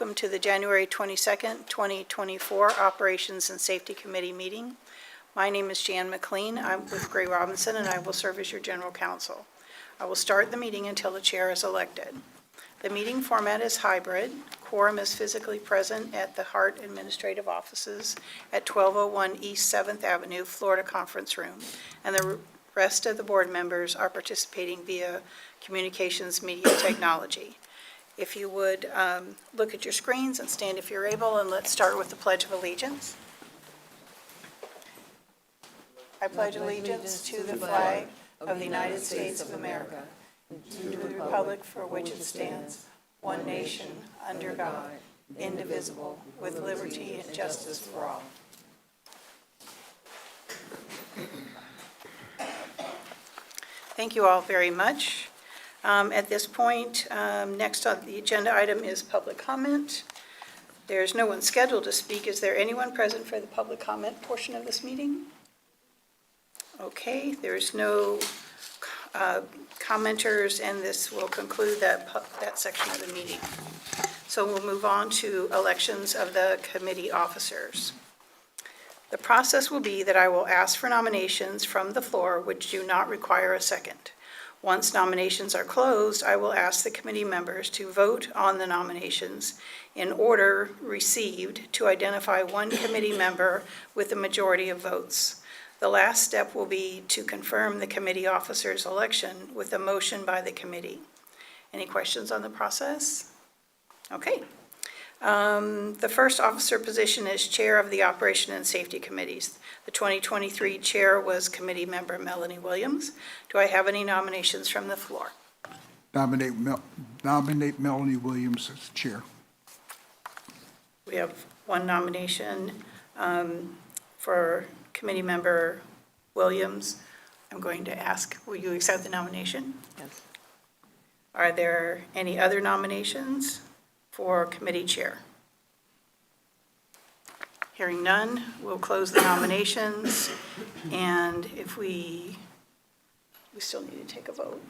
welcome to the January 22nd, 2024 Operations and Safety Committee meeting. My name is Jan McLean. I'm with Gray Robinson, and I will serve as your general counsel. I will start the meeting until the chair is elected. The meeting format is hybrid. Quorum is physically present at the HART Administrative Offices at 1201 East 7th Avenue, Florida Conference Room, and the rest of the board members are participating via communications media technology. If you would look at your screens and stand if you're able, and let's start with the Pledge of Allegiance. I pledge allegiance to the flag of the United States of America, and to the republic for which it stands, one nation, under God, indivisible, with liberty and justice for all. Thank you all very much. At this point, next on the agenda item is public comment. There's no one scheduled to speak. Is there anyone present for the public comment portion of this meeting? Okay, there's no commenters, and this will conclude that section of the meeting. So we'll move on to elections of the committee officers. The process will be that I will ask for nominations from the floor which do not require a second. Once nominations are closed, I will ask the committee members to vote on the nominations in order received to identify one committee member with a majority of votes. The last step will be to confirm the committee officer's election with a motion by the committee. Any questions on the process? Okay. The first officer position is Chair of the Operation and Safety Committees. The 2023 Chair was Committee Member Melanie Williams. Do I have any nominations from the floor? Nominate Melanie Williams as Chair. We have one nomination for Committee Member Williams. I'm going to ask, will you accept the nomination? Yes. Are there any other nominations for Committee Chair? Hearing none, we'll close the nominations, and if we still need to take a vote.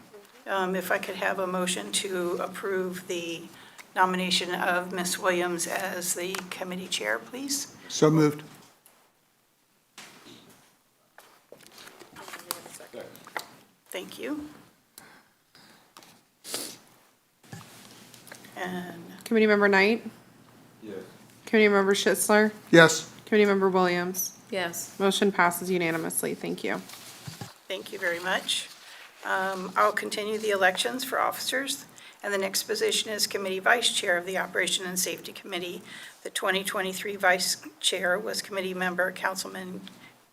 If I could have a motion to approve the nomination of Ms. Williams as the committee chair, please. So moved. Thank you. And Committee Member Knight? Yes. Committee Member Schitzler? Yes. Committee Member Williams? Yes. Motion passes unanimously. Thank you. thank you very much. I'll continue the elections for officers, and the next position is Committee Vice Chair of the Operation and Safety Committee. The 2023 Vice Chair was Committee Member Councilman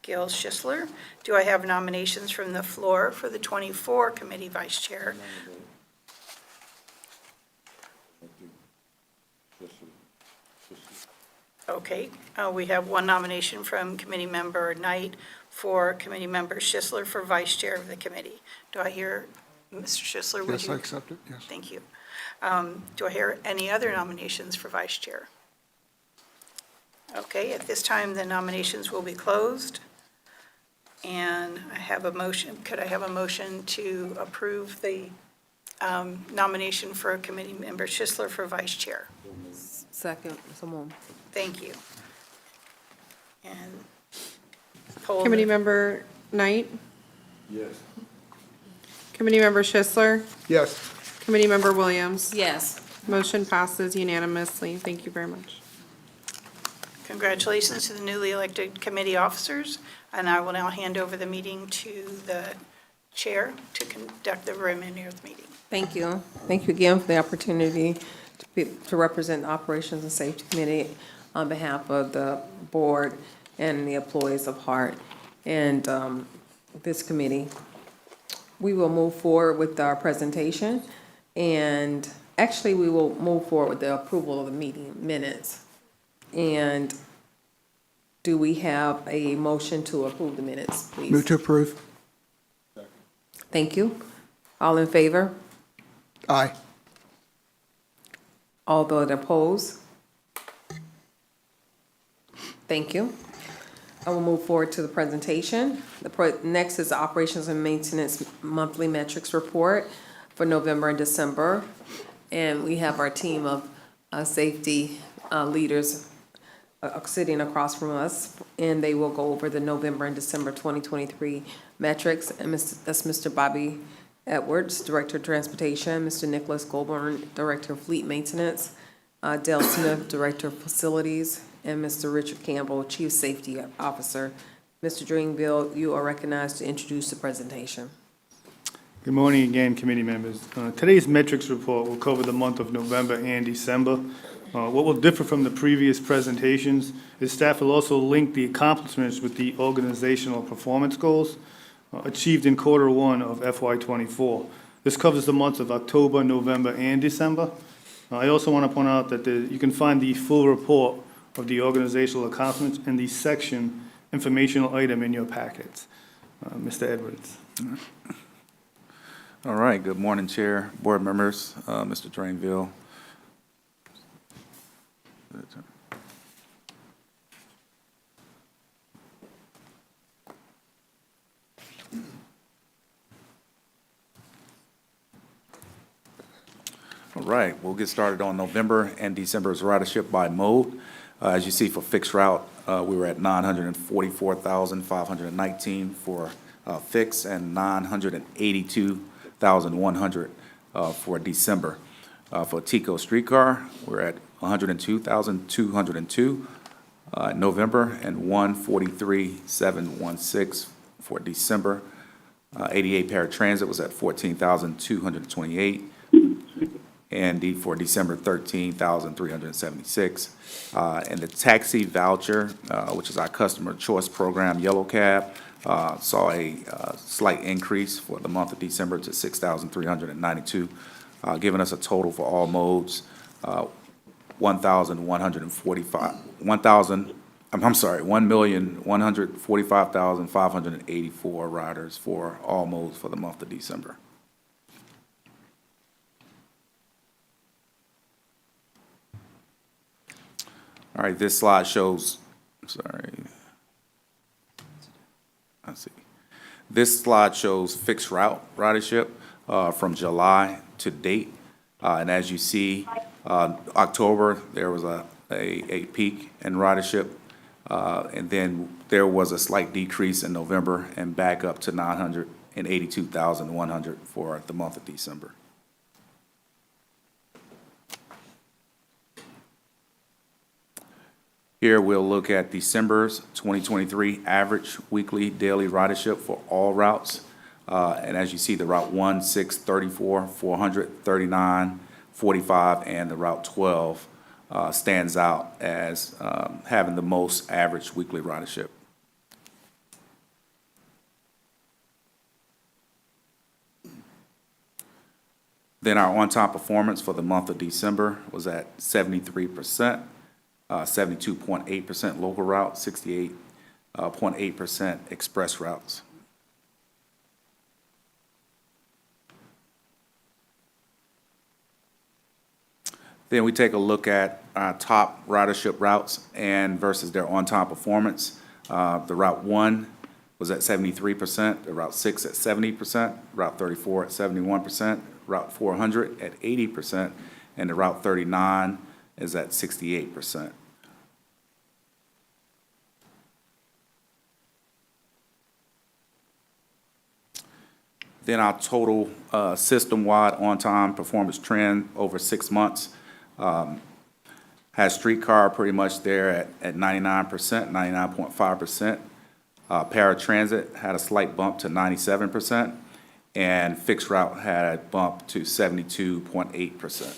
Gil Schisler. Do I have nominations from the floor for the 24 Committee Vice Chair? Okay, we have one nomination from Committee Member Knight for Committee Member Schisler for Vice Chair of the committee. Do I hear, Mr. Schisler, would Yes, you? I accept it, yes. Thank you. Do I hear any other nominations for Vice Chair? Okay, at this time, the nominations will be closed. And I have a motion, could I have a motion to approve the nomination for Committee Member Schisler for Vice Chair? Second, someone. Thank you. And poll. Committee Member Knight? Yes. Committee Member Schitzler? Yes. Committee Member Williams? Yes. Motion passes unanimously. Thank you very much. Congratulations to the newly elected committee officers, and I will now hand over the meeting to the chair to conduct the remainder of the meeting. Thank you. Thank you again for the opportunity to represent the Operations and Safety Committee on behalf of the board and the employees of HART and this committee. We will move forward with our presentation, and actually we will move forward with the approval of the meeting minutes. And do we have a motion to approve the minutes, please? Move to approve. Thank you. All in favor? Aye. All those opposed? Thank you. I will move forward to the presentation. Next is the Operations and Maintenance Monthly Metrics Report for November and December. And we have our team of safety leaders sitting across from us, and they will go over the November and December 2023 metrics. And that's Mr. Bobby Edwards, Director of Transportation, Mr. Nicholas Goldburn, Director of Fleet Maintenance, Dale Smith, Director of Facilities, and Mr. Richard Campbell, Chief Safety Officer. Mr. Dringville, you are recognized to introduce the presentation. Good morning again, committee members. Today's metrics report will cover the month of November and December. What will differ from the previous presentations is staff will also link the accomplishments with the organizational performance goals achieved in Q1 of FY24. This covers the months of October, November, and December. I also want to point out that you can find the full report of the organizational accomplishments in the section informational item in your packets. Mr. Edwards. All right, good morning, Chair, board members, Mr. Drainville. All right, we'll get started on November and December's ridership by mode. As you see, for fixed route, we were at 944,519 for fixed and 982,100 for December. For Tico streetcar, we're at 102,202 November and 143,716 for December. 88 paratransit was at 14,228. And for December, 13,376. And the taxi voucher, which is our customer choice program, Yellow Cab, saw a slight increase for the month of December to 6,392, giving us a total for all modes, 1,145,584 riders for all modes for the month of December. All right, this slide shows, This slide shows fixed route ridership from July to date. And as you see, October, there was a peak in ridership. And then there was a slight decrease in November and back up to 982,100 for the month of December. Here we'll look at December's 2023 average weekly daily ridership for all routes. And as you see, the Route 1, 6, 34, 400, 39, 45, and the Route 12 stands out as having the most average weekly ridership. Then our on-time performance for the month of December was at 73%. 72.8% local routes, 68.8% express routes. Then we take a look at our top ridership routes and versus their on-time performance. The Route 1 was at 73%, the Route 6 at 70%, Route 34 at 71%, Route 400 at 80%, and the Route 39 is at 68%. Then our total system-wide on-time performance trend over 6 months has streetcar pretty much there at 99%, 99.5%. Paratransit had a slight bump to 97%, and fixed route had a bump to 72.8%.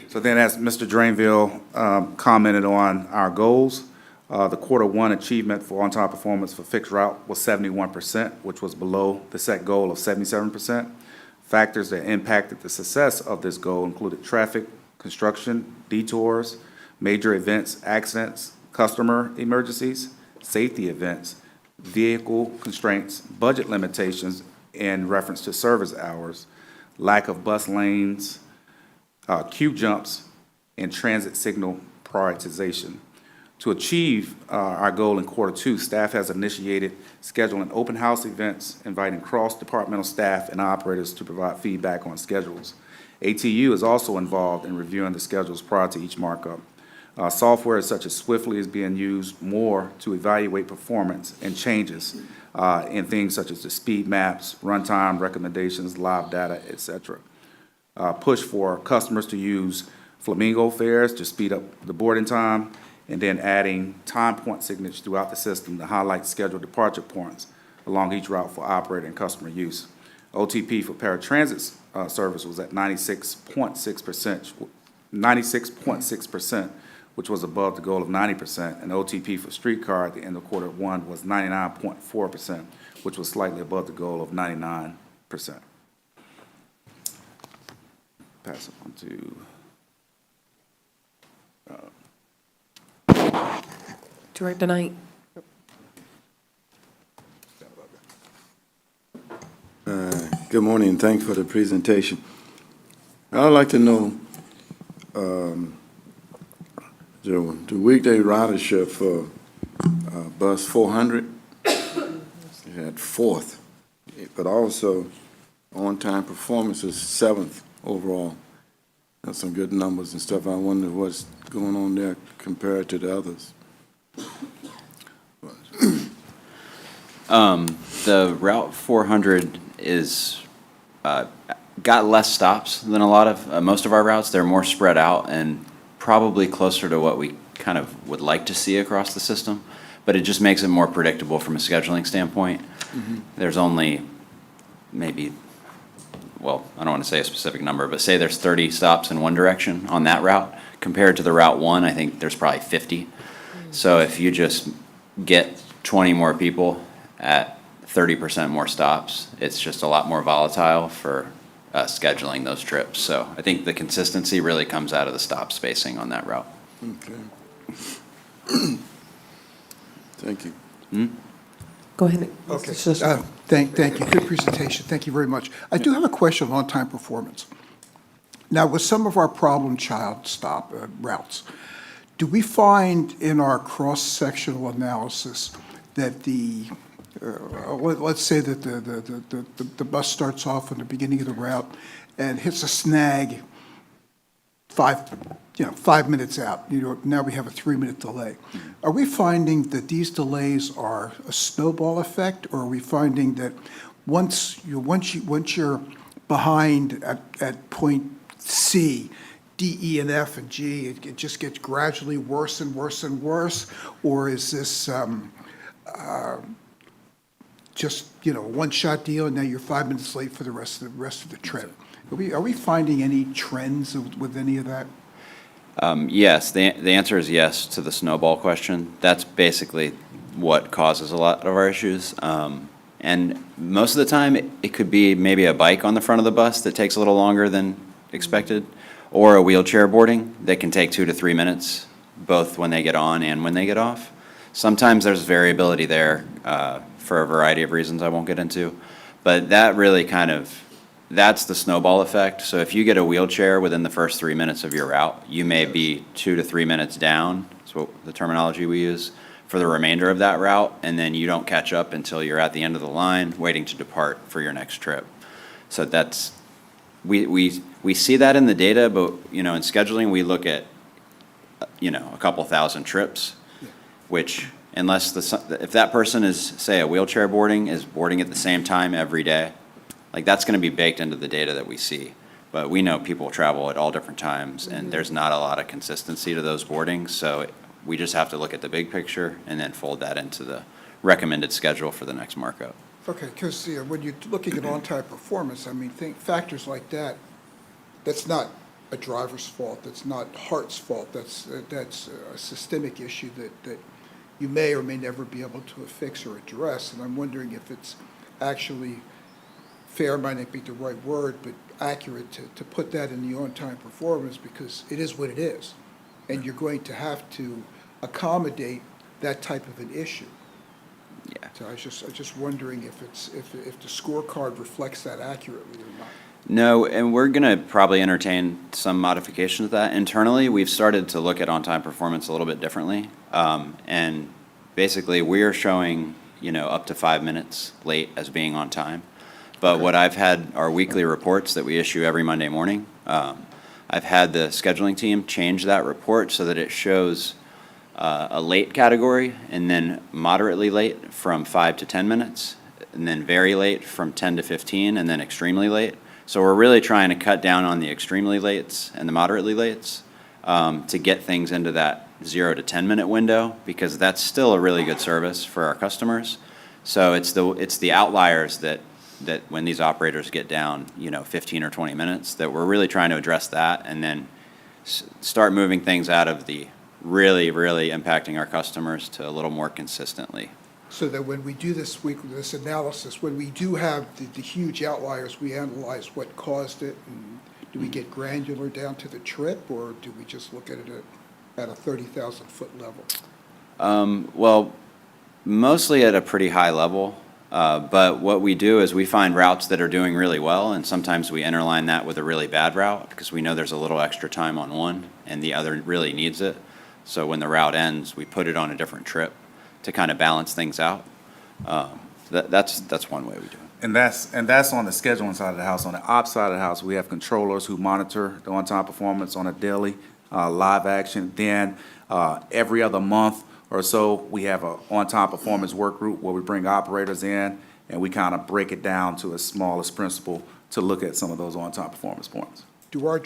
So then, as Mr. Drainville commented on our goals, the Q1 achievement for on-time performance for fixed route was 71%, which was below the set goal of 77%. Factors that impacted the success of this goal included traffic, construction, detours, major events, accidents, customer emergencies, safety events, vehicle constraints, budget limitations in reference to service hours, lack of bus lanes, queue jumps, and transit signal prioritization. To achieve our goal in Q2, staff has initiated scheduling open house events, inviting cross-departmental staff and operators to provide feedback on schedules. ATU is also involved in reviewing the schedules prior to each markup. Software such as Swiftly is being used more to evaluate performance and changes in things such as the speed maps, runtime recommendations, live data, et cetera. Push for customers to use Flamingo fares to speed up the boarding time, and then adding time point signatures throughout the system to highlight scheduled departure points along each route for operator and customer use. OTP for paratransit service was at 96.6%, which was above the goal of 90%, and OTP for streetcar at the end of Q1 was 99.4%, which was slightly above the goal of 99%. Pass it on to Director Knight? Good morning, and thanks for the presentation. I'd like to know the weekday ridership for bus 400, you had fourth, but also on-time performance is seventh overall. That's some good numbers and stuff. I wonder what's going on there compared to the others. The Route 400 is, got less stops than a lot of, most of our routes. They're more spread out and probably closer to what we kind of would like to see across the system, but it just makes it more predictable from a scheduling standpoint. There's only maybe, well, I don't want to say a specific number, but say there's 30 stops in one direction on that route. Compared to the Route 1, I think there's probably 50. So if you just get 20 more people at 30% more stops, it's just a lot more volatile for scheduling those trips. So I think the consistency really comes out of the stop spacing on that route. Okay. Thank you. Go ahead. Okay. Mr. Schuster. Thank you. Good presentation. Thank you very much. I do have a question on on-time performance. Now, with some of our problem child stop routes, do we find in our cross-sectional analysis that let's say that the bus starts off in the beginning of the route and hits a snag 5 minutes out, now we have a 3-minute delay. Are we finding that these delays are a snowball effect, or are we finding that once you're behind at point C, D, E, and F, and G, it just gets gradually worse and worse and worse? Or is this just, a one-shot deal, and now you're 5 minutes late for the rest of the trip? Are we finding any trends with any of that? Yes, the answer is yes to the snowball question. That's basically what causes a lot of our issues. And most of the time, it could be maybe a bike on the front of the bus that takes a little longer than expected, or a wheelchair boarding that can take 2 to 3 minutes, both when they get on and when they get off. Sometimes there's variability there for a variety of reasons I won't get into, but that really that's the snowball effect. So if you get a wheelchair within the first 3 minutes of your route, you may be 2 to 3 minutes down, that's what the terminology we use, for the remainder of that route, and then you don't catch up until you're at the end of the line waiting to depart for your next trip. So that's, we see that in the data, but in scheduling we look at a couple thousand trips, which if that person is, say, a wheelchair boarding is boarding at the same time every day, like that's going to be baked into the data that we see. But we know people travel at all different times, and there's not a lot of consistency to those boardings, so we just have to look at the big picture and then fold that into the recommended schedule for the next markup. Okay, because when you're looking at on-time performance, factors like that, that's not a driver's fault, that's not HART's fault, that's a systemic issue that you may or may never be able to fix or address, and I'm wondering if it's actually fair, might not be the right word, but accurate to put that in the on-time performance, because it is what it is, and you're going to have to accommodate that type of an issue. Yeah. So I was just wondering if the scorecard reflects that accurately or not. No, and we're going to probably entertain some modification to that. Internally, we've started to look at on-time performance a little bit differently. And basically, we are showing, up to 5 minutes late as being on time. But what I've had are weekly reports that we issue every Monday morning. I've had the scheduling team change that report so that it shows a late category, and then moderately late from 5 to 10 minutes, and then very late from 10 to 15, and then extremely late. So we're really trying to cut down on the extremely lates and the moderately lates to get things into that 0 to 10-minute window, because that's still a really good service for our customers. So it's the outliers that when these operators get down, 15 or 20 minutes, that we're really trying to address that, and then start moving things out of the really, really impacting our customers to a little more consistently. So that when we do this analysis, when we do have the huge outliers, we analyze what caused it, and do we get granular down to the trip, or do we just look at it at a 30,000-foot level? Well, mostly at a pretty high level, but what we do is we find routes that are doing really well, and sometimes we interline that with a really bad route, because we know there's a little extra time on one, and the other really needs it. So when the route ends, we put it on a different trip to kind of balance things out. That's one way we do it. And that's on the scheduling side of the house. On the ops side of the house, we have controllers who monitor the on-time performance on a daily, live action. Then every other month or so, we have a on-time performance work group where we bring operators in, and we kind of break it down to its smallest principle to look at some of those on-time performance points. Do our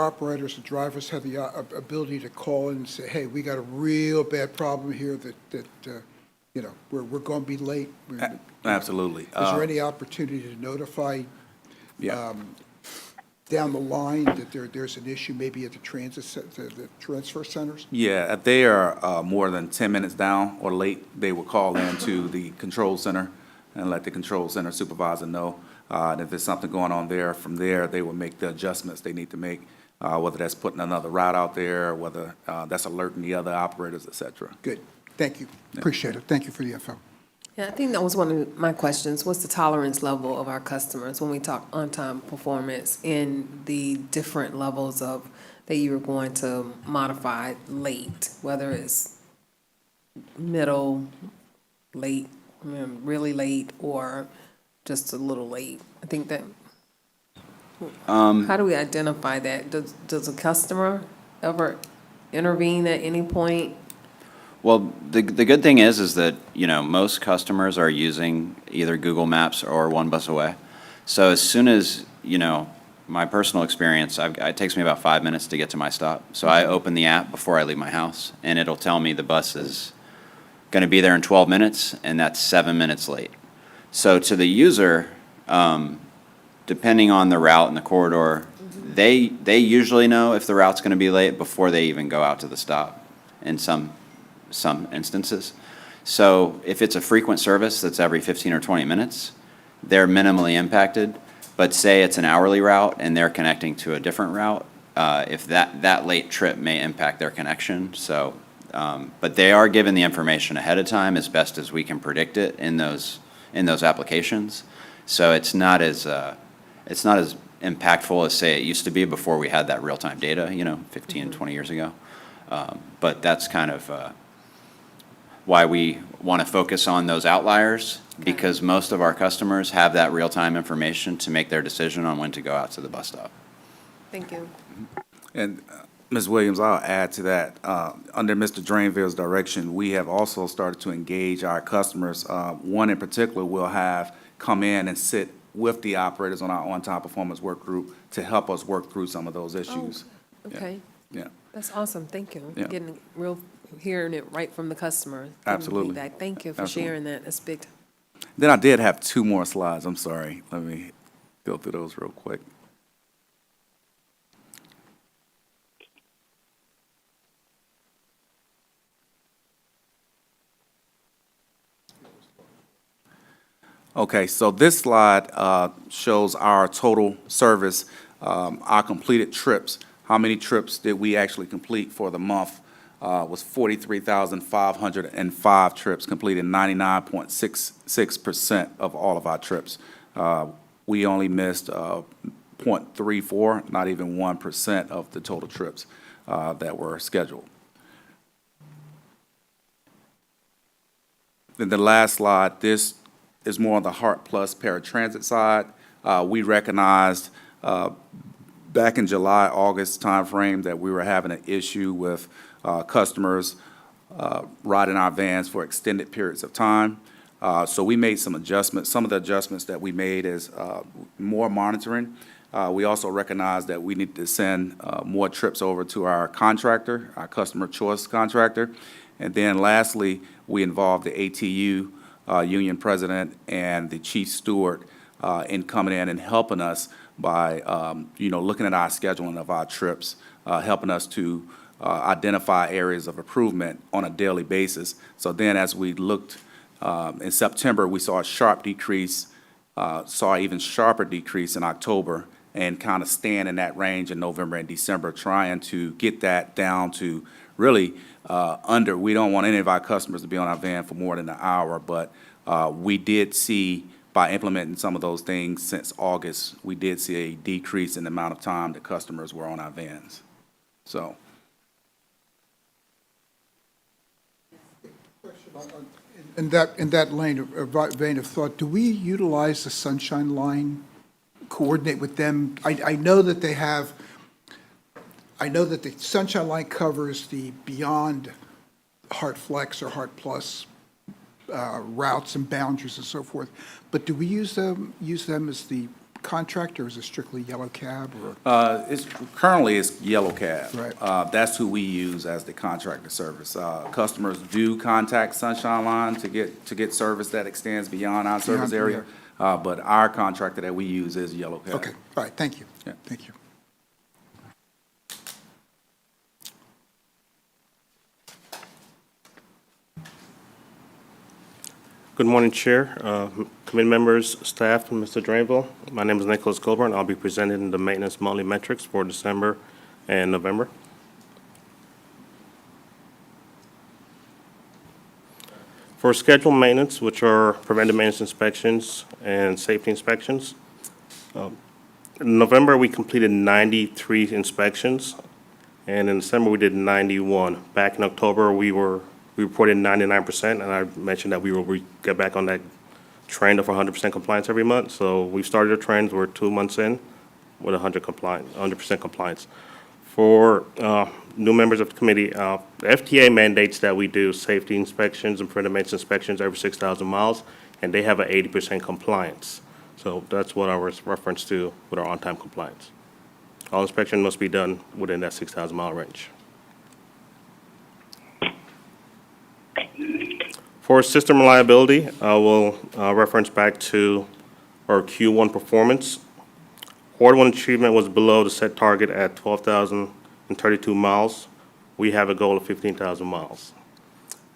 operators and drivers have the ability to call in and say, hey, we got a real bad problem here that we're going to be late? Absolutely. Is there any opportunity to notify Yeah. down the line that there's an issue maybe at the the transfer centers? Yeah, if they are more than 10 minutes down or late, they will call in to the control center and let the control center supervisor know. And if there's something going on there, from there, they will make the adjustments they need to make, whether that's putting another route out there, whether that's alerting the other operators, et cetera. Good. Thank you. Appreciate it. Thank you for the info. Yeah, I think that was one of my questions. What's the tolerance level of our customers when we talk on-time performance in the different levels of that you were going to modify late, whether it's middle, late, really late, or just a little late? I think that, how do we identify that? Does a customer ever intervene at any point? Well, the good thing is that, most customers are using either Google Maps or One Bus Away. So as soon as, my personal experience, it takes me about 5 minutes to get to my stop. So I open the app before I leave my house, and it'll tell me the bus is going to be there in 12 minutes, and that's 7 minutes late. So to the user, depending on the route and the corridor, they usually know if the route's going to be late before they even go out to the stop in some instances. So if it's a frequent service that's every 15 or 20 minutes, they're minimally impacted. But say it's an hourly route and they're connecting to a different route, if that late trip may impact their connection. So, but they are given the information ahead of time as best as we can predict it in those applications. So it's not as impactful as, say, it used to be before we had that real-time data, 15, 20 years ago. But that's kind of why we want to focus on those outliers, because most of our customers have that real-time information to make their decision on when to go out to the bus stop. Thank you. And Ms. Williams, I'll add to that. Under Mr. Drainville's direction, we have also started to engage our customers. One in particular will have come in and sit with the operators on our on-time performance work group to help us work through some of those issues. Okay. Yeah, That's awesome. Thank you. Yeah. Hearing it right from the customer. Giving Absolutely. feedback. Thank you for Absolutely. sharing that. That's big. Then I did have 2 more slides. I'm sorry. Let me go through those real quick. Okay, so this slide shows our total service, our completed trips. How many trips did we actually complete for the month? Was 43,505 trips, completed 99.66% of all of our trips. we only missed 0.34, not even 1% of the total trips that were scheduled. Then the last slide, this is more on the HART Plus paratransit side. We recognized back in July, August timeframe that we were having an issue with customers riding our vans for extended periods of time. So we made some adjustments. Some of the adjustments that we made is more monitoring. We also recognized that we need to send more trips over to our contractor, our customer choice contractor. And then lastly, we involved the ATU union president and the chief steward in coming in and helping us by, looking at our scheduling of our trips, helping us to identify areas of improvement on a daily basis. So then as we looked in September, we saw a sharp decrease, saw an even sharper decrease in October, and kind of staying in that range in November and December, trying to get that down to really we don't want any of our customers to be on our van for more than an hour, but we did see, by implementing some of those things since August, we did see a decrease in the amount of time that customers were on our vans. So. In that vein of thought, do we utilize the Sunshine Line, coordinate with them? I know that they have, I know that the Sunshine Line covers the beyond HART Flex or HART Plus routes and boundaries and so forth, but do we use them as the contractor, or is it strictly Yellow Cab? Or? Currently it's Yellow Cab. Right. That's who we use as the contractor service. Customers do contact Sunshine Line to get service that extends beyond our service area, but our contractor that we use is Yellow Cab. Okay, all right, thank you. Yeah. Thank you. Good morning, Chair, committee members, staff, and Mr. Drainville. My name is Nicholas Colburn. I'll be presenting the maintenance monthly metrics for December and November. For scheduled maintenance, which are preventive maintenance inspections and safety inspections, in November, we completed 93 inspections, and in December, we did 91. Back in October, we reported 99%, and I mentioned that we will get back on that trend of 100% compliance every month. So we've started a trend. We're 2 months in with 100% compliance. For new members of the committee, the FTA mandates that we do safety inspections and preventive maintenance inspections every 6,000 miles, and they have an 80% compliance. So that's what I was reference to with our on-time compliance. All inspection must be done within that 6,000 mile range. For system reliability, I will reference back to our Q1 performance. Ward 1 achievement was below the set target at 12,032 miles. We have a goal of 15,000 miles.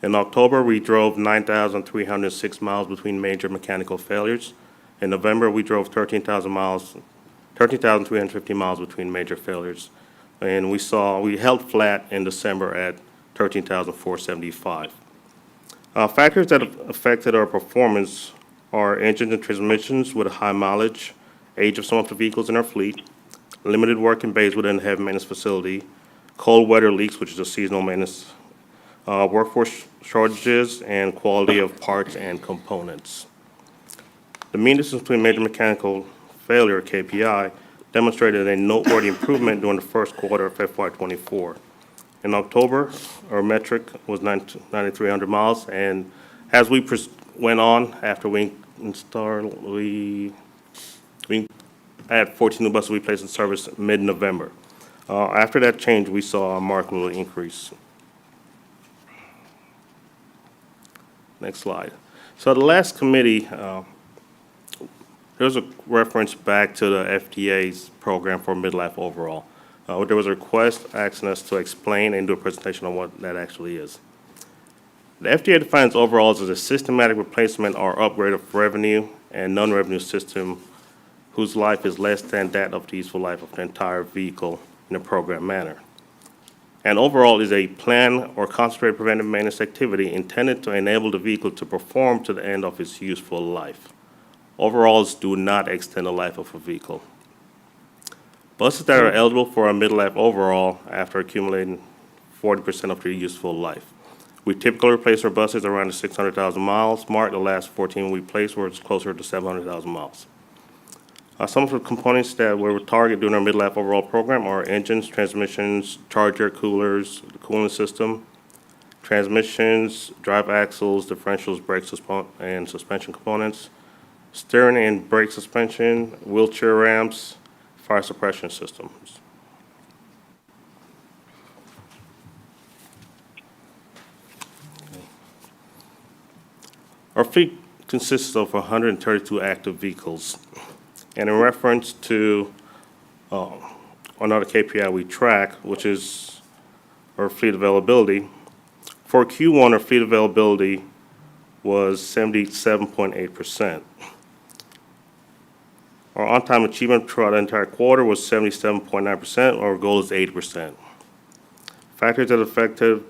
In October, we drove 9,306 miles between major mechanical failures. In November, we drove 13,350 miles between major failures. And we held flat in December at 13,475. Factors that have affected our performance are engines and transmissions with a high mileage, age of some of the vehicles in our fleet, limited working bays within the heavy maintenance facility, cold weather leaks, which is a seasonal maintenance, workforce shortages, and quality of parts and components. The mean distance between major mechanical failure, KPI, demonstrated a noteworthy improvement during the first quarter of FY24. In October, our metric was 9,300 miles, and as we went on, after we installed, we had 14 new buses we placed in service mid-November. After that change, we saw a marked increase. Next slide. So the last committee, there's a reference back to the FDA's program for midlife overall. There was a request asking us to explain and do a presentation on what that actually is. The FDA defines overalls as a systematic replacement or upgrade of revenue and non-revenue system whose life is less than that of the useful life of the entire vehicle in a programmed manner. And overall is a planned or concentrated preventive maintenance activity intended to enable the vehicle to perform to the end of its useful life. Overalls do not extend the life of a vehicle. Buses that are eligible for a mid-life overall after accumulating 40% of their useful life. We typically replace our buses around the 600,000 miles mark. The last 14 we placed were closer to 700,000 miles. Some of the components that we would target during our mid-life overall program are engines, transmissions, charger, coolers, the cooling system, transmissions, drive axles, differentials, brakes, and suspension components, steering and brake suspension, wheelchair ramps, fire suppression systems. Our fleet consists of 132 active vehicles. And in reference to another KPI we track, which is our fleet availability, for Q1, our fleet availability was 77.8%. Our on-time achievement throughout the entire quarter was 77.9%. Our goal is 80%. Factors that affected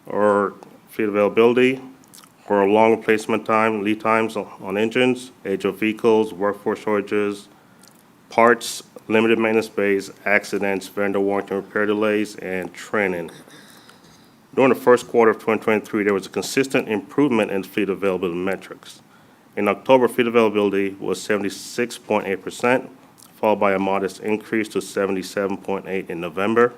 our fleet availability were long replacement time, lead times on engines, age of vehicles, workforce shortages, parts, limited maintenance bays, accidents, vendor warranty and repair delays, and training. During the first quarter of 2023, there was a consistent improvement in fleet availability metrics. In October, fleet availability was 76.8%, followed by a modest increase to 77.8% in November.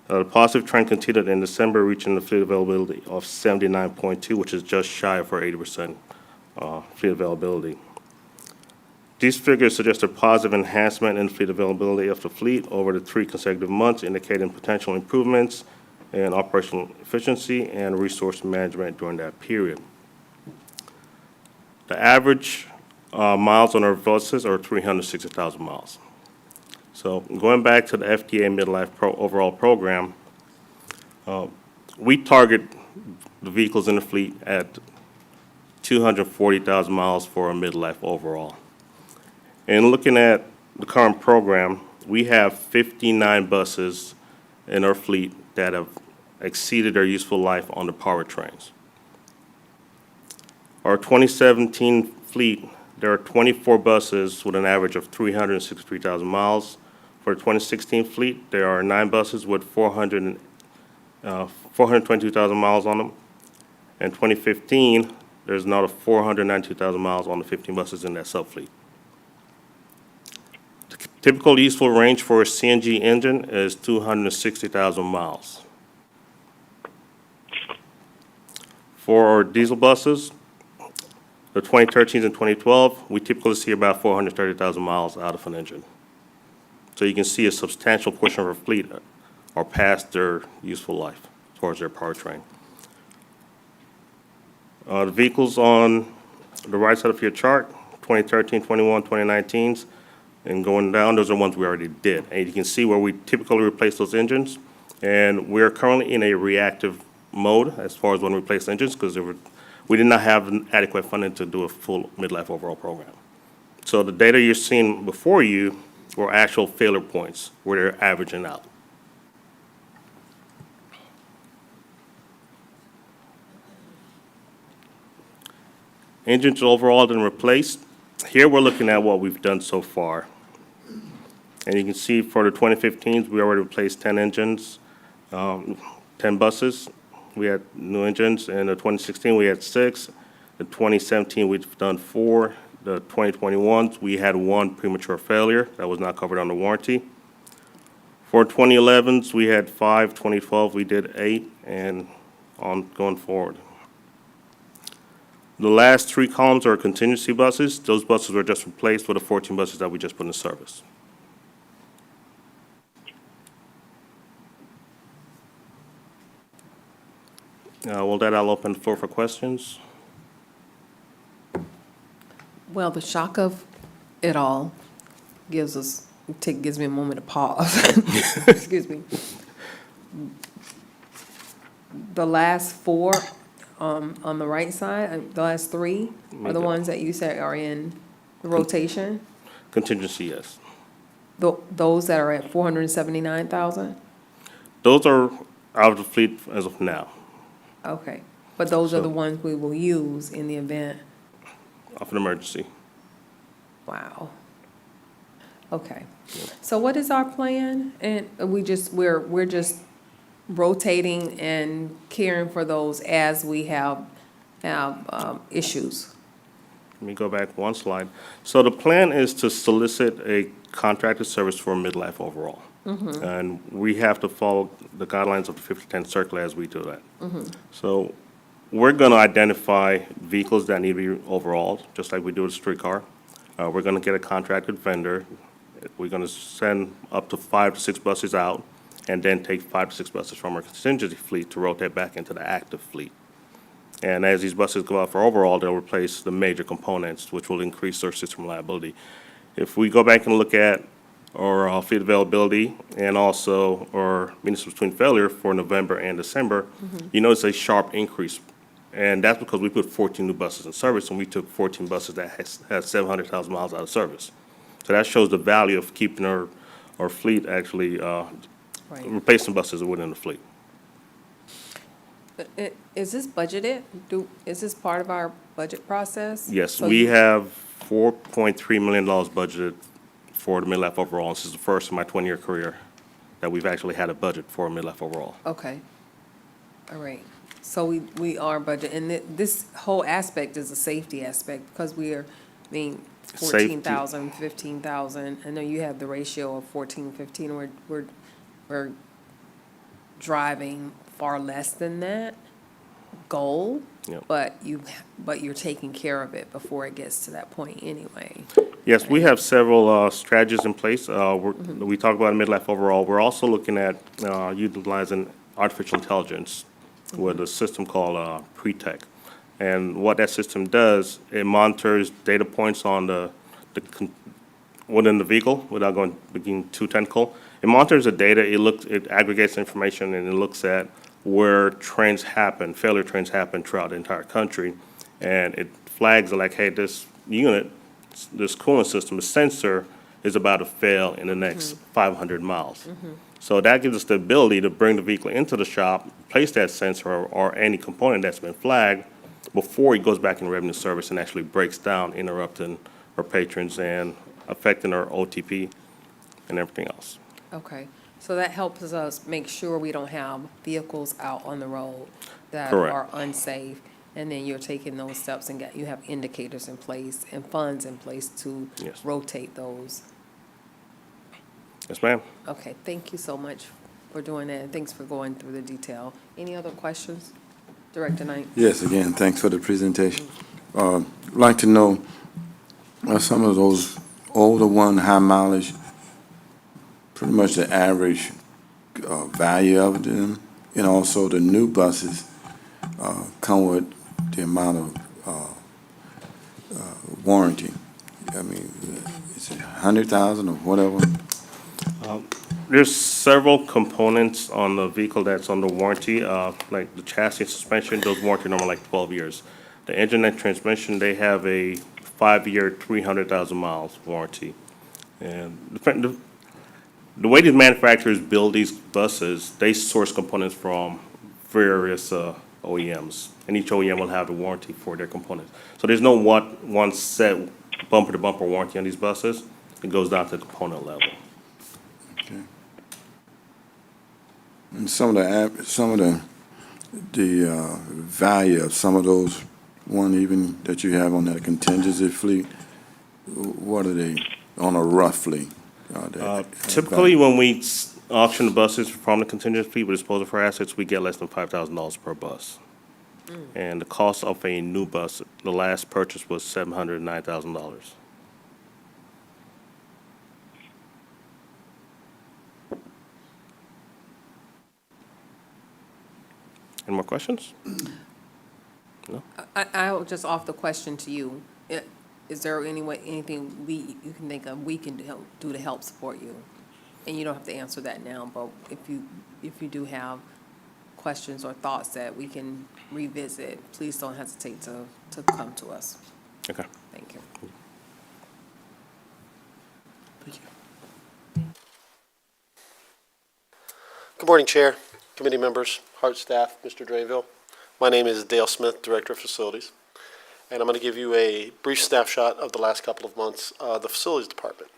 The positive trend continued in December, reaching the fleet availability of 79.2%, which is just shy of our 80% fleet availability. These figures suggest a positive enhancement in fleet availability of the fleet over the 3 consecutive months, indicating potential improvements in operational efficiency and resource management during that period. The average miles on our buses are 360,000 miles. So going back to the FDA Midlife overall program, we target the vehicles in the fleet at 240,000 miles for a midlife overall. And looking at the current program, we have 59 buses in our fleet that have exceeded their useful life on the powertrains. Our 2017 fleet, there are 24 buses with an average of 363,000 miles. For the 2016 fleet, there are 9 buses with 422,000 miles on them. In 2015, there's another 492,000 miles on the 15 buses in that sub-fleet. The typical useful range for a CNG engine is 260,000 miles. For our diesel buses, the 2013s and 2012, we typically see about 430,000 miles out of an engine. So you can see a substantial portion of our fleet are past their useful life as far as their powertrain. The vehicles on the right side of your chart, 2013, 21, 2019s, and going down, those are ones we already did. And you can see where we typically replace those engines. And we're currently in a reactive mode as far as when we replace engines because we did not have adequate funding to do a full midlife overall program. So the data you're seeing before you were actual failure points where they're averaging out. Engines overall been replaced. Here we're looking at what we've done so far. And you can see for the 2015s, we already replaced 10 engines, 10 buses. We had new engines. In the 2016, we had 6. The 2017, we've done 4. The 2021s, we had 1 premature failure that was not covered under warranty. For 2011s, we had 5. 2012, we did 8, and on going forward. The last 3 columns are contingency buses. Those buses were just replaced with the 14 buses that we just put in service. With that, I'll open the floor for questions. Well, the shock of it all gives me a moment to pause. Excuse me. The last 4 on the right side, the last 3 are the ones that you said are in the rotation? Contingency, yes. Those that are at 479,000? Those are out of the fleet as of now. Okay, but those are So- the ones we will use in the event. Of an emergency. Wow. Okay. So what is our plan? And we're just rotating and caring for those as we have issues. Let me go back one slide. So the plan is to solicit a contracted service for midlife overall. And we have to follow the guidelines of the 5010 circular as we do that. So we're going to identify vehicles that need to be overhauled, just like we do with a streetcar. We're going to get a contracted vendor. We're going to send up to 5 to 6 buses out, and then take 5 to 6 buses from our contingency fleet to rotate back into the active fleet. And as these buses go out for overhaul, they'll replace the major components, which will increase their system reliability. If we go back and look at our fleet availability and also our minutes between failure for November and December, you notice a sharp increase. And that's because we put 14 new buses in service, and we took 14 buses that had 700,000 miles out of service. So that shows the value of keeping our fleet actually, replacing buses within the fleet. Is this budgeted? Is this part of our budget process? Yes, So we you- have $4.3 million budgeted for the midlife overall. This is the first in my 20-year career that we've actually had a budget for a midlife overall. Okay. All right. So we are budget, and this whole aspect is a safety aspect, because we are, 14,000, 15,000. I know you have the ratio of 14, 15. We're driving far less than that goal, Yep. but you're taking care of it before it gets to that point anyway. Yes, we have several strategies in place. We talk about midlife overall. We're also looking at utilizing artificial intelligence with a system called Pre-Tech. And what that system does, it monitors data points on within the vehicle, without being too technical. It monitors the data, it aggregates information, and it looks at where failure trends happen throughout the entire country. And it flags like, hey, this unit, this cooling system, the sensor is about to fail in the next 500 miles. So that gives us the ability to bring the vehicle into the shop, place that sensor or any component that's been flagged before it goes back in revenue service and actually breaks down, interrupting our patrons and affecting our OTP and everything else. Okay, so that helps us make sure we don't have vehicles out on the road that Correct. are unsafe. And then you're taking those steps and you have indicators in place and funds in place to Yes. rotate those. Yes, ma'am. Okay, thank you so much for doing that, and thanks for going through the detail. Any other questions? Director Knight? Yes, again, thanks for the presentation. Like to know, some of those older one, high mileage, pretty much the average value of them, and also the new buses come with the amount of warranty. I mean, is it 100,000 or whatever? There's several components on the vehicle that's under warranty, like the chassis and suspension, those warranty normally like 12 years. The engine and transmission, they have a 5-year, 300,000 miles warranty. And the way these manufacturers build these buses, they source components from various OEMs, and each OEM will have a warranty for their components. So there's no one set bumper-to-bumper warranty on these buses. It goes down to the component level. Okay. And some of the value of some of those one even that you have on that contingency fleet, what are they on a roughly? Typically, when we auction the buses from the contingent fleet with disposal for assets, we get less than $5,000 per bus. And the cost of a new bus, the last purchase was $709,000. Any more questions? I'll just offer the question to you. Is there anything you can think of we can do to help support you? And you don't have to answer that now, but if you do have questions or thoughts that we can revisit, please don't hesitate to come to us. Okay. Thank you. Good morning, Chair, committee members, HART staff, Mr. Drayville. My name is Dale Smith, Director of Facilities. And I'm going to give you a brief snapshot of the last couple of months, the facilities department.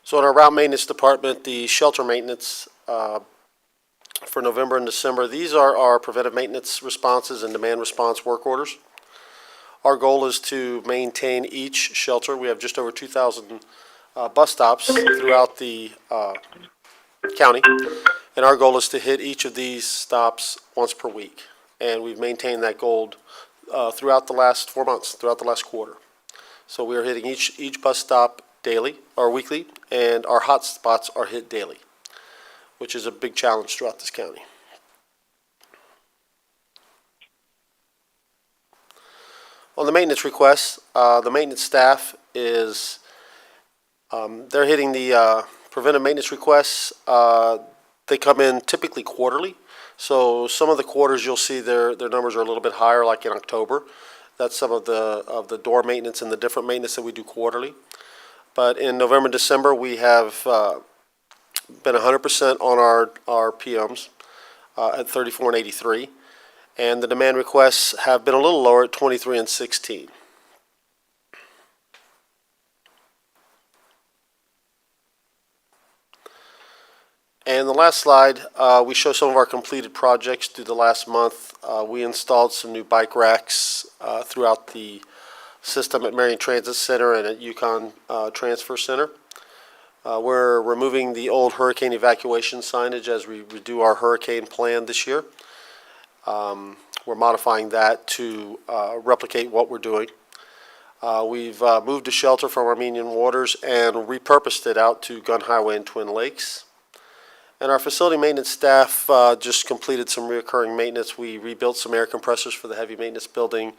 So in our route maintenance department, the shelter maintenance for November and December, these are our preventive maintenance responses and demand response work orders. Our goal is to maintain each shelter. We have just over 2,000 bus stops throughout the county, and our goal is to hit each of these stops once per week. And we've maintained that goal throughout the last 4 months, throughout the last quarter. So we are hitting each bus stop daily or weekly, and our hot spots are hit daily, which is a big challenge throughout this county. On the maintenance requests, the maintenance staff is, they're hitting the preventive maintenance requests. They come in typically quarterly. So some of the quarters you'll see their numbers are a little bit higher, like in October. That's some of the door maintenance and the different maintenance that we do quarterly. But in November and December, we have been 100% on our PMs at 34 and 83. And the demand requests have been a little lower at 23 and 16. And the last slide, we show some of our completed projects through the last month. We installed some new bike racks throughout the system at Marion Transit Center and at Yukon Transfer Center. We're removing the old hurricane evacuation signage as we redo our hurricane plan this year. We're modifying that to replicate what we're doing. We've moved a shelter from Armenian Waters and repurposed it out to Gun Highway and Twin Lakes. And our facility maintenance staff just completed some recurring maintenance. We rebuilt some air compressors for the heavy maintenance building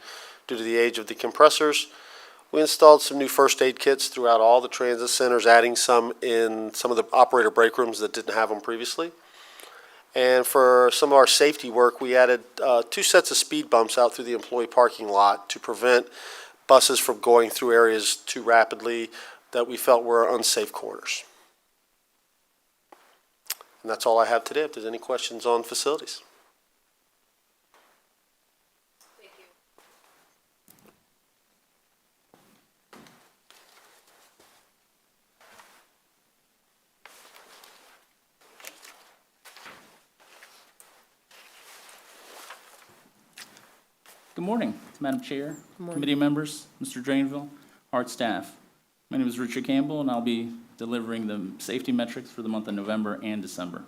due to the age of the compressors. We installed some new first aid kits throughout all the transit centers, adding some in some of the operator break rooms that didn't have them previously. And for some of our safety work, we added 2 sets of speed bumps out through the employee parking lot to prevent buses from going through areas too rapidly that we felt were unsafe corners. And that's all I have today. If there's any questions on facilities. Good morning, Madam Chair, committee members, Mr. Drainville, HART staff. My name is Richard Campbell, and I'll be delivering the safety metrics for the month of November and December.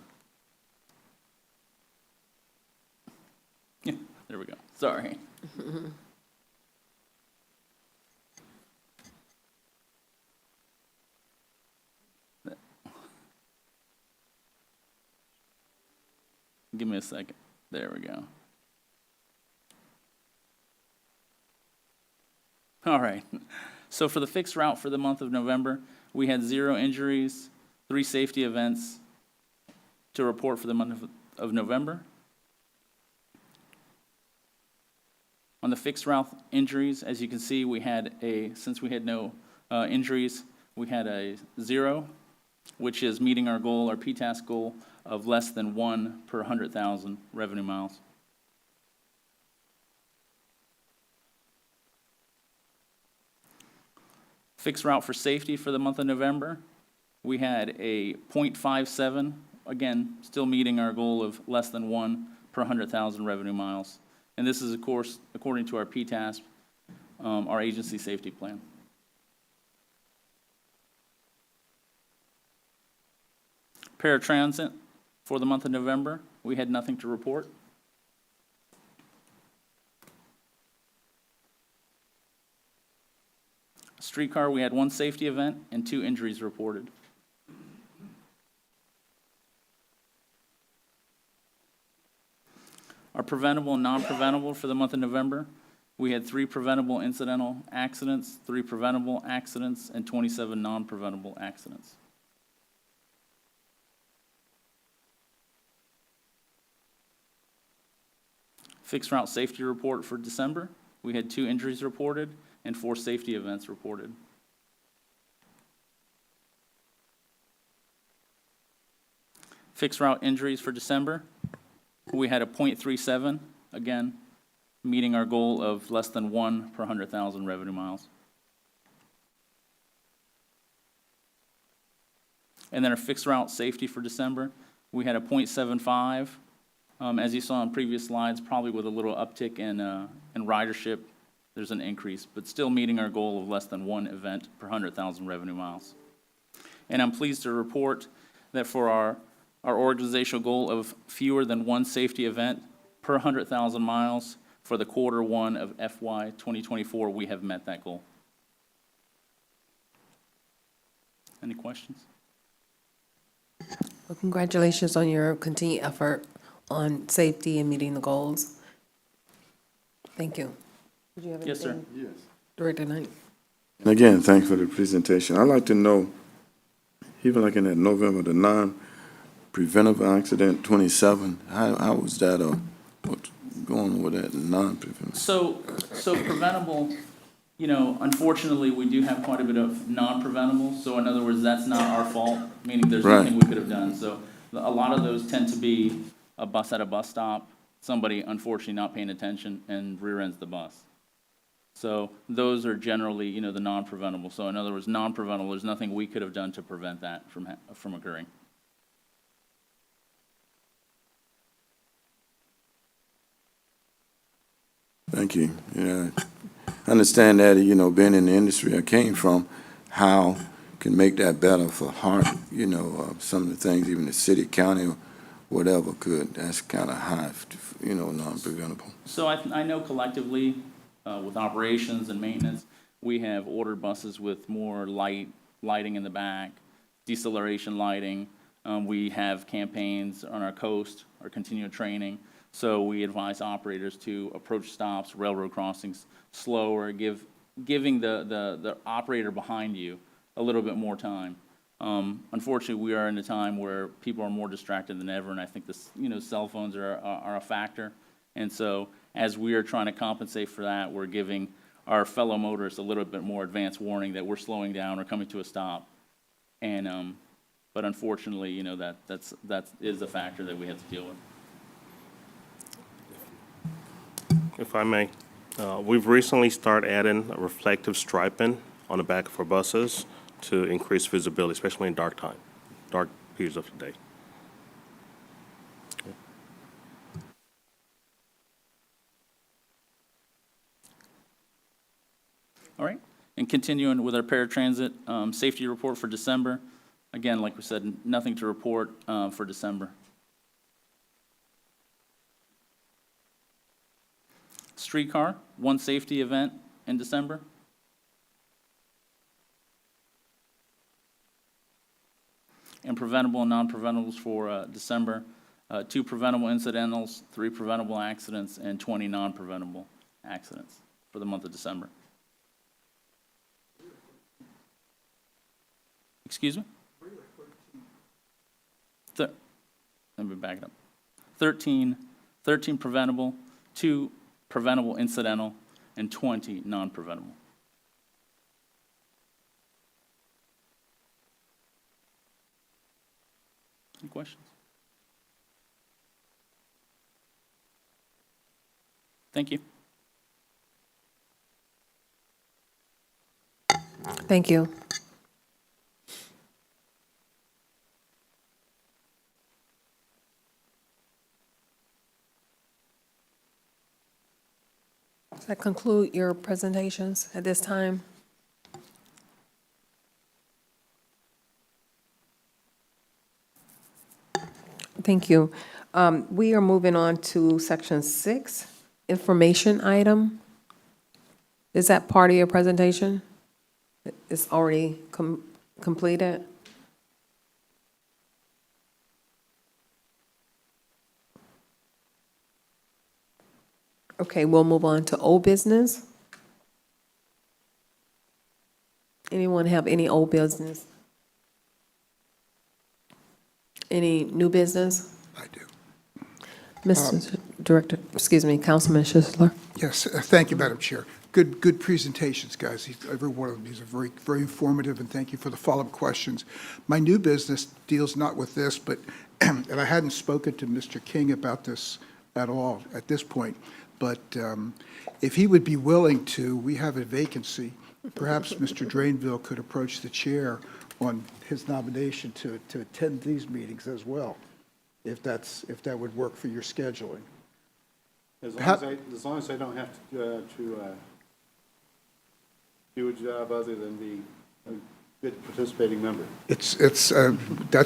Yeah, there we go. Sorry. Give me a second. There we go. All right. So for the fixed route for the month of November, we had 0 injuries, 3 safety events to report for the month of November. On the fixed route injuries, as you can see, we had since we had no injuries, we had a 0, which is meeting our goal, our PTAS goal of less than 1 per 100,000 revenue miles. Fixed route for safety for the month of November, we had a 0.57, again, still meeting our goal of less than 1 per 100,000 revenue miles. And this is, of course, according to our PTAS, our agency safety plan. Paratransit for the month of November, we had nothing to report. Streetcar, we had 1 safety event and 2 injuries reported. Our preventable and non-preventable for the month of November, we had 3 preventable incidental accidents, 3 preventable accidents, and 27 non-preventable accidents. Fixed route safety report for December, we had 2 injuries reported and 4 safety events reported. Fixed route injuries for December, we had a .37, again, meeting our goal of less than 1 per 100,000 revenue miles. And then our fixed route safety for December, we had a .75. As you saw in previous slides, probably with a little uptick in ridership, there's an increase, but still meeting our goal of less than 1 event per 100,000 revenue miles. And I'm pleased to report that for our organizational goal of fewer than 1 safety event per 100,000 miles for the Q1 of FY 2024, we have met that goal. Any questions? Well, congratulations on your continued effort on safety and meeting the goals. Thank you. Did you have Yes, sir. anything? Yes. Director Knight? And again, thanks for the presentation. I'd like to know, even like in that November, the non-preventive accident 27, how was that, what's going with that non-preventive? So preventable, you know, unfortunately, we do have quite a bit of non-preventable. So in other words, that's not our fault, meaning there's Right. nothing we could have done. So a lot of those tend to be a bus at a bus stop, somebody unfortunately not paying attention and rear ends the bus. So those are generally, you know, the non-preventable. So in other words, non-preventable, there's nothing we could have done to prevent that from occurring. Thank you. Yeah, I understand that, you know, being in the industry I came from, how can make that better for HART, you know, some of the things, even the city, county, or whatever could, that's kind of high, you know, non-preventable. So I know collectively, with operations and maintenance, we have ordered buses with more lighting in the back, deceleration lighting. We have campaigns on our coast, our continual training. So we advise operators to approach stops, railroad crossings slower, giving the operator behind you a little bit more time. Unfortunately, we are in a time where people are more distracted than ever, and I think this, you know, cell phones are a factor. And so as we are trying to compensate for that, we're giving our fellow motorists a little bit more advanced warning that we're slowing down or coming to a stop. And but unfortunately, you know, that is a factor that we have to deal with. If I may, we've recently started adding reflective striping on the back of our buses to increase visibility, especially in dark periods of the day. All right, and continuing with our paratransit safety report for December. Again, like we said, nothing to report for December. Streetcar, 1 safety event in December. And preventable and non-preventables for December, 2 preventable incidentals, 3 preventable accidents, and 20 non-preventable accidents for the month of December. Excuse me? Let me back it up. 13 preventable, 2 preventable incidental, and 20 non-preventable. Any questions? Thank you. Thank you. Does that conclude your presentations at this time? Thank you. We are moving on to section 6, information item. Is that part of your presentation? It's already completed? Okay, we'll move on to old business. Anyone have any old business? Any new business? I do. Mr. Director, excuse me, Councilman Schisler. Yes, thank you, Madam Chair. Good presentations, guys. Every one of these are very, very informative, and thank you for the follow-up questions. My new business deals not with this, but, and I hadn't spoken to Mr. King about this at all at this point, but if he would be willing to, we have a vacancy. Perhaps Mr. Drainville could approach the chair on his nomination to attend these meetings as well, if that would work for your scheduling. As How- long as I don't have to do a job other than be a good participating member. That's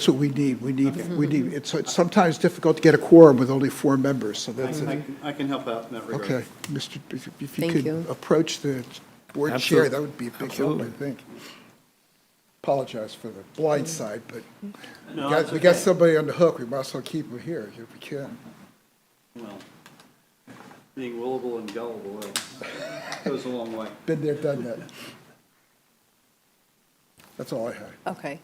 what we need. We need, it's sometimes difficult to get a quorum with only 4 members, so that's it. I can help out in that regard. Okay, Mr., if you Thank could you. approach the board chair, that would be a big help, I think. Apologize for the blind side, but we got somebody on the hook, we might as well keep him here if we can. Well, being willable and gullible goes a long way. Been there, done that. That's all I had. Okay.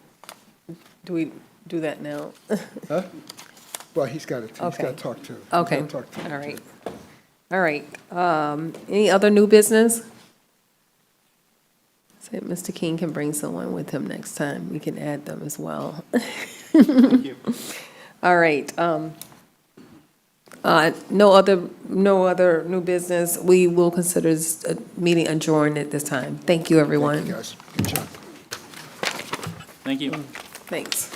Do we do that now? Huh? Well, he's got to Okay. talk to. Okay, all right. All right. Any other new business? Say Mr. King can bring someone with him next time. We can add them as well. Thank you. All right. No other new business. We will consider this meeting adjourned at this time. Thank you, everyone. Thank you, guys. Good job. Thank you. Thanks.